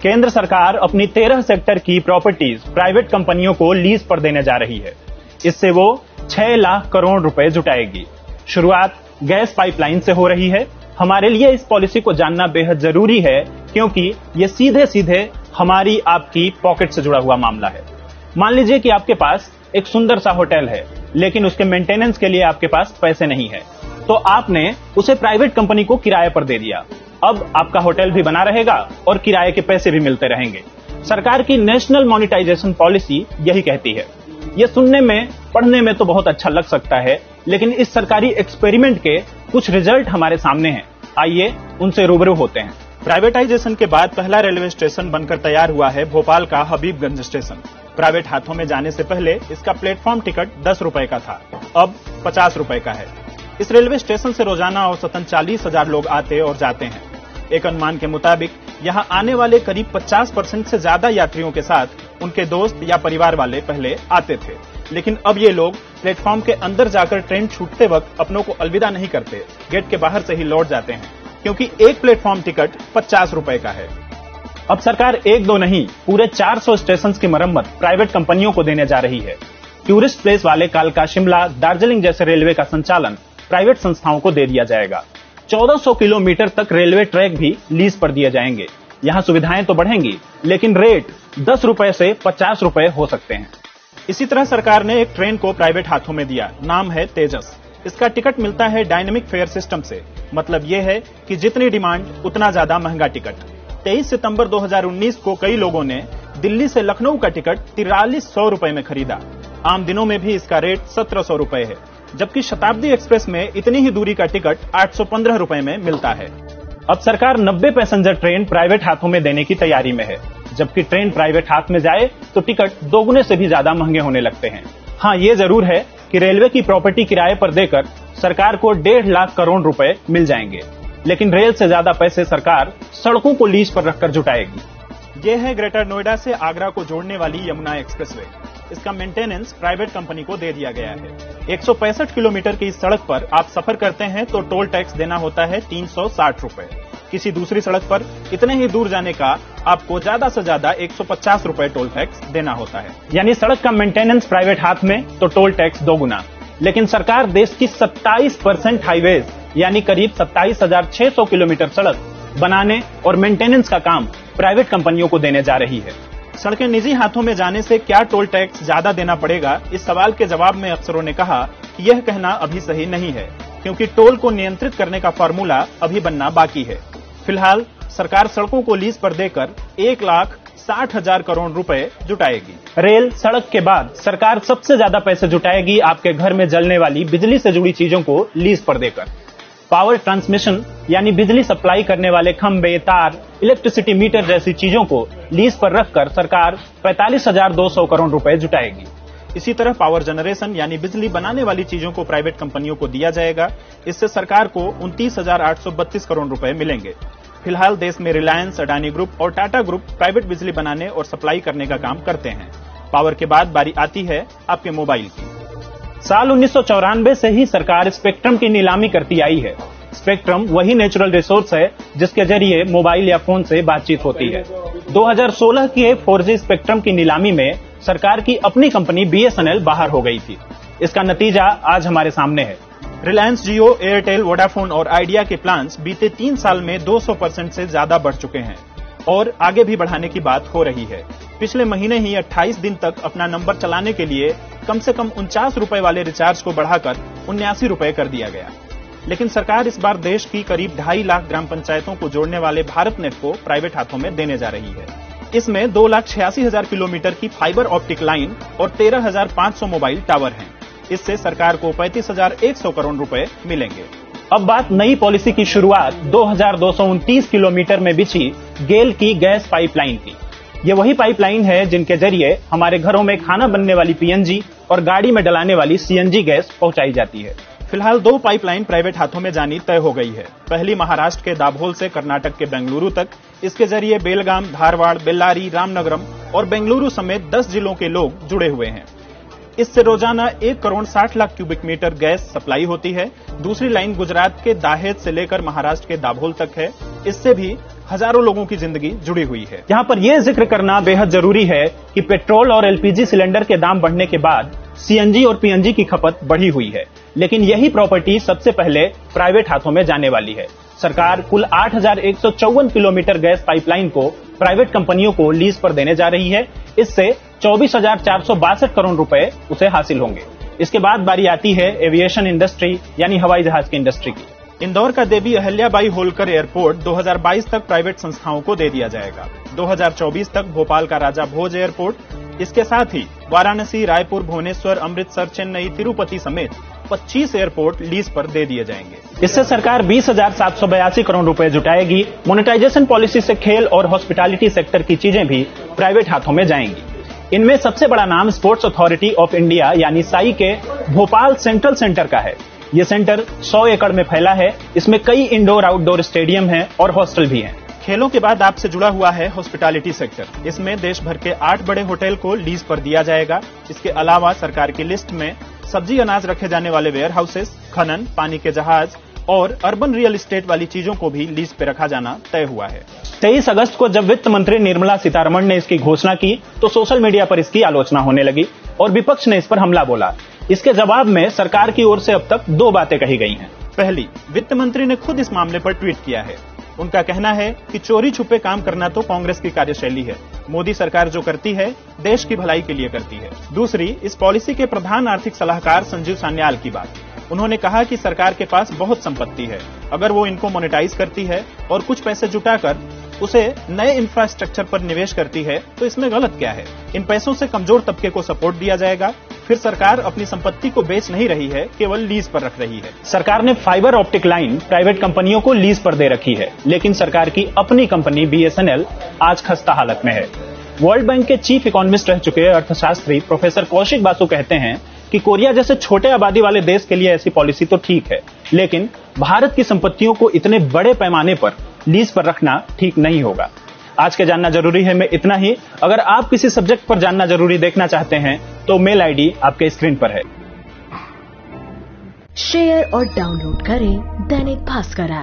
केंद्र सरकार अपनी 13 सेक्टर की प्रॉपर्टीज प्राइवेट कंपनियों को लीज पर देने जा रही है। इससे वो 6 लाख करोड़ रुपए जुटाएगी। शुरुआत गैस पाइपलाइन से हो रही है। हमारे लिए इस पॉलिसी को जानना बेहद जरूरी है, क्योंकि ये सीधे सीधे हमारी आपकी पॉकेट से जुड़ा हुआ मामला है। मान लीजिए कि आपके पास एक सुंदर सा होटल है, लेकिन उसके मेंटेनेंस के लिए आपके पास पैसे नहीं है, तो आपने उसे प्राइवेट कंपनी को किराए पर दे दिया। अब आपका होटल भी बना रहेगा और किराए के पैसे भी मिलते रहेंगे। सरकार की नेशनल मोनेटाइजेशन पॉलिसी यही कहती है। ये सुनने में, पढ़ने में तो बहुत अच्छा लग सकता है, लेकिन इस सरकारी एक्सपेरिमेंट के कुछ रिजल्ट हमारे सामने हैं। आइए उनसे रूबरू होते हैं। प्राइवेटाइजेशन के बाद पहला रेलवे स्टेशन बनकर तैयार हुआ है भोपाल का हबीबगंज स्टेशन। प्राइवेट हाथों में जाने से पहले इसका प्लेटफॉर्म टिकट 10 रुपए का था, अब 50 रुपए का है। इस रेलवे स्टेशन से रोजाना औसतन 40,000 लोग आते और जाते हैं। एक अनुमान के मुताबिक यहाँ आने वाले करीब 50% से ज्यादा यात्रियों के साथ उनके दोस्त या परिवार वाले पहले आते थे, लेकिन अब ये लोग प्लेटफॉर्म के अंदर जाकर ट्रेन छूटते वक्त अपनों को अलविदा नहीं करते, गेट के बाहर से ही लौट जाते हैं, क्योंकि एक प्लेटफॉर्म टिकट 50 रुपए का है। अब सरकार एक दो नहीं, पूरे 400 स्टेशन की मरम्मत प्राइवेट कंपनियों को देने जा रही है। टूरिस्ट प्लेस वाले कालका, शिमला, दार्जिलिंग जैसे रेलवे का संचालन प्राइवेट संस्थाओं को दे दिया जाएगा। 1400 किलोमीटर तक रेलवे ट्रैक भी लीज पर दिए जाएंगे। यहाँ सुविधाएं तो बढ़ेंगी, लेकिन रेट 10 रुपए से 50 रुपए हो सकते हैं। इसी तरह सरकार ने एक ट्रेन को प्राइवेट हाथों में दिया, नाम है तेजस। इसका टिकट मिलता है डायनेमिक फेयर सिस्टम से। मतलब ये है कि जितनी डिमांड उतना ज्यादा महंगा टिकट। 23 सितंबर 2019 को कई लोगों ने दिल्ली से लखनऊ का टिकट 4300 रुपए में खरीदा। आम दिनों में भी इसका रेट 1700 रुपए है, जबकि शताब्दी एक्सप्रेस में इतनी ही दूरी का टिकट 815 रुपए में मिलता है। अब सरकार 90 पैसेंजर ट्रेन प्राइवेट हाथों में देने की तैयारी में है। जबकि ट्रेन प्राइवेट हाथ में जाए तो टिकट दोगुने से भी ज्यादा महंगे होने लगते हैं। हाँ, ये जरूर है कि रेलवे की प्रॉपर्टी किराए पर देकर सरकार को 1.5 लाख करोड़ रुपए मिल जाएंगे, लेकिन रेल से ज्यादा पैसे सरकार सड़कों को लीज पर रखकर जुटाएगी। ये है ग्रेटर नोएडा से आगरा को जोड़ने वाली यमुना एक्सप्रेसवे। इसका मेंटेनेंस प्राइवेट कंपनी को दे दिया गया है। 165 किलोमीटर की इस सड़क पर आप सफर करते हैं तो टोल टैक्स देना होता है 360 रुपए। किसी दूसरी सड़क पर इतने ही दूर जाने का आपको ज्यादा से ज्यादा 150 रुपए टोल टैक्स देना होता है। यानी सड़क का मेंटेनेंस प्राइवेट हाथ में तो टोल टैक्स दोगुना। लेकिन सरकार देश की 27% हाईवेज यानी करीब 27,600 किलोमीटर सड़क बनाने और मेंटेनेंस का काम प्राइवेट कंपनियों को देने जा रही है। सड़कें निजी हाथों में जाने से क्या टोल टैक्स ज्यादा देना पड़ेगा, इस सवाल के जवाब में अफसरों ने कहा कि यह कहना अभी सही नहीं है, क्योंकि टोल को नियंत्रित करने का फार्मूला अभी बनना बाकी है। फिलहाल सरकार सड़कों को लीज पर देकर 1,60,000 करोड़ रुपए जुटाएगी। रेल सड़क के बाद सरकार सबसे ज्यादा पैसे जुटाएगी आपके घर में जलने वाली बिजली से जुड़ी चीजों को लीज पर देकर। पावर ट्रांसमिशन यानी बिजली सप्लाई करने वाले खंबे, तार, इलेक्ट्रिसिटी मीटर जैसी चीजों को लीज पर रखकर सरकार 45,200 करोड़ रुपए जुटाएगी। इसी तरह पावर जनरेशन यानी बिजली बनाने वाली चीजों को प्राइवेट कंपनियों को दिया जाएगा। इससे सरकार को 29,832 करोड़ रुपए मिलेंगे। फिलहाल देश में रिलायंस, अडानी ग्रुप और टाटा ग्रुप प्राइवेट बिजली बनाने और सप्लाई करने का काम करते हैं। पावर के बाद बारी आती है आपके मोबाइल की। साल 1994 से ही सरकार स्पेक्ट्रम की नीलामी करती आई है। स्पेक्ट्रम वही नेचुरल रिसोर्स है जिसके जरिए मोबाइल या फोन से बातचीत होती है। 2016 के 4G स्पेक्ट्रम की नीलामी में सरकार की अपनी कंपनी BSNL बाहर हो गई थी। इसका नतीजा आज हमारे सामने है। रिलायंस जियो, एयरटेल, वोडाफोन और आइडिया के प्लान्स बीते 3 साल में 200% से ज्यादा बढ़ चुके हैं और आगे भी बढ़ाने की बात हो रही है। पिछले महीने ही 28 दिन तक अपना नंबर चलाने के लिए कम से कम 49 रुपए वाले रिचार्ज को बढ़ाकर 79 रुपए कर दिया गया। लेकिन सरकार इस बार देश की करीब 2.5 लाख ग्राम पंचायतों को जोड़ने वाले भारत नेट को प्राइवेट हाथों में देने जा रही है। इसमें 2,86,000 किलोमीटर की फाइबर ऑप्टिक लाइन और 13,500 मोबाइल टावर हैं। इससे सरकार को 35,100 करोड़ रुपए मिलेंगे। अब बात नई पॉलिसी की शुरुआत 2,229 किलोमीटर में बिछी गेल की गैस पाइपलाइन की। ये वही पाइपलाइन है जिनके जरिए हमारे घरों में खाना बनने वाली PNG और गाड़ी में डलाने वाली CNG गैस पहुंचाई जाती है। फिलहाल 2 पाइपलाइन प्राइवेट हाथों में जानी तय हो गई है। पहली महाराष्ट्र के दाभोल से कर्नाटक के बेंगलुरु तक। इसके जरिए बेलगाम, धारवाड़, बेल्लारी, रामनगरम और बेंगलुरु समेत 10 जिलों के लोग जुड़े हुए हैं। इससे रोजाना 1 crore 60 lakh cubic metre gas supply होती है। दूसरी लाइन गुजरात के दाहेद से लेकर महाराष्ट्र के दाभोल तक है। इससे भी हजारों लोगों की जिंदगी जुड़ी हुई है। यहाँ पर यह जिक्र करना बेहद जरूरी है कि पेट्रोल और एलपीजी सिलेंडर के दाम बढ़ने के बाद सीएनजी और पीएनजी की खपत बढ़ी हुई है, लेकिन यही प्रॉपर्टी सबसे पहले प्राइवेट हाथों में जाने वाली है। सरकार कुल 8,154 किलोमीटर गैस पाइपलाइन को प्राइवेट कंपनियों को लीज पर देने जा रही है। इससे 24,462 करोड़ रुपए उसे हासिल होंगे। इसके बाद बारी आती है एविएशन इंडस्ट्री यानी हवाई जहाज की इंडस्ट्री की। इंदौर का देवी अहिल्याबाई होलकर एयरपोर्ट 2022 तक प्राइवेट संस्थाओं को दे दिया जाएगा। 2024 तक भोपाल का राजा भोज एयरपोर्ट, इसके साथ ही वाराणसी, रायपुर, भुवनेश्वर, अमृतसर, चेन्नई, तिरुपति समेत 25 एयरपोर्ट लीज पर दे दिए जाएंगे। इससे सरकार 20,782 करोड़ रुपए जुटाएगी। मोनेटाइजेशन पॉलिसी से खेल और हॉस्पिटैलिटी सेक्टर की चीजें भी प्राइवेट हाथों में जाएंगी। इनमें सबसे बड़ा नाम स्पोर्ट्स अथॉरिटी ऑफ इंडिया यानी साई के भोपाल सेंट्रल सेंटर का है। ये सेंटर 100 एकड़ में फैला है। इसमें कई इंडोर आउटडोर स्टेडियम हैं और हॉस्टल भी हैं। खेलों के बाद आपसे जुड़ा हुआ है हॉस्पिटैलिटी सेक्टर। इसमें देश भर के 8 बड़े होटल को लीज पर दिया जाएगा। इसके अलावा सरकार की लिस्ट में सब्जी अनाज रखे जाने वाले वेयर हाउसेस, खनन, पानी के जहाज और अर्बन रियल एस्टेट वाली चीजों को भी लीज पे रखा जाना तय हुआ है। 23 अगस्त को जब वित्त मंत्री निर्मला सीतारमण ने इसकी घोषणा की तो सोशल मीडिया पर इसकी आलोचना होने लगी और विपक्ष ने इस पर हमला बोला। इसके जवाब में सरकार की ओर से अब तक 2 बातें कही गई हैं। पहली, वित्त मंत्री ने खुद इस मामले पर ट्वीट किया है। उनका कहना है कि चोरी छुपे काम करना तो कांग्रेस की कार्यशैली है। मोदी सरकार जो करती है देश की भलाई के लिए करती है। दूसरी, इस पॉलिसी के प्रधान आर्थिक सलाहकार संजीव सान्याल की बात। उन्होंने कहा कि सरकार के पास बहुत संपत्ति है, अगर वो इनको मोनेटाइज करती है और कुछ पैसे जुटाकर उसे नए इंफ्रास्ट्रक्चर पर निवेश करती है तो इसमें गलत क्या है। इन पैसों से कमजोर तबके को सपोर्ट दिया जाएगा। फिर सरकार अपनी संपत्ति को बेच नहीं रही है, केवल लीज पर रख रही है। सरकार ने फाइबर ऑप्टिक लाइन प्राइवेट कंपनियों को लीज पर दे रखी है, लेकिन सरकार की अपनी कंपनी बीएसएनएल आज खस्ता हालत में है। वर्ल्ड बैंक के चीफ इकोनॉमिस्ट रह चुके अर्थशास्त्री प्रोफेसर कौशिक बासु कहते हैं कि कोरिया जैसे छोटे आबादी वाले देश के लिए ऐसी पॉलिसी तो ठीक है, लेकिन भारत की संपत्तियों को इतने बड़े पैमाने पर लीज पर रखना ठीक नहीं होगा। आज के जानना जरूरी है में इतना ही। अगर आप किसी सब्जेक्ट पर जानना जरूरी देखना चाहते हैं तो मेल आईडी आपके स्क्रीन पर है। शेयर और डाउनलोड करें दैनिक भास्कर ऐप।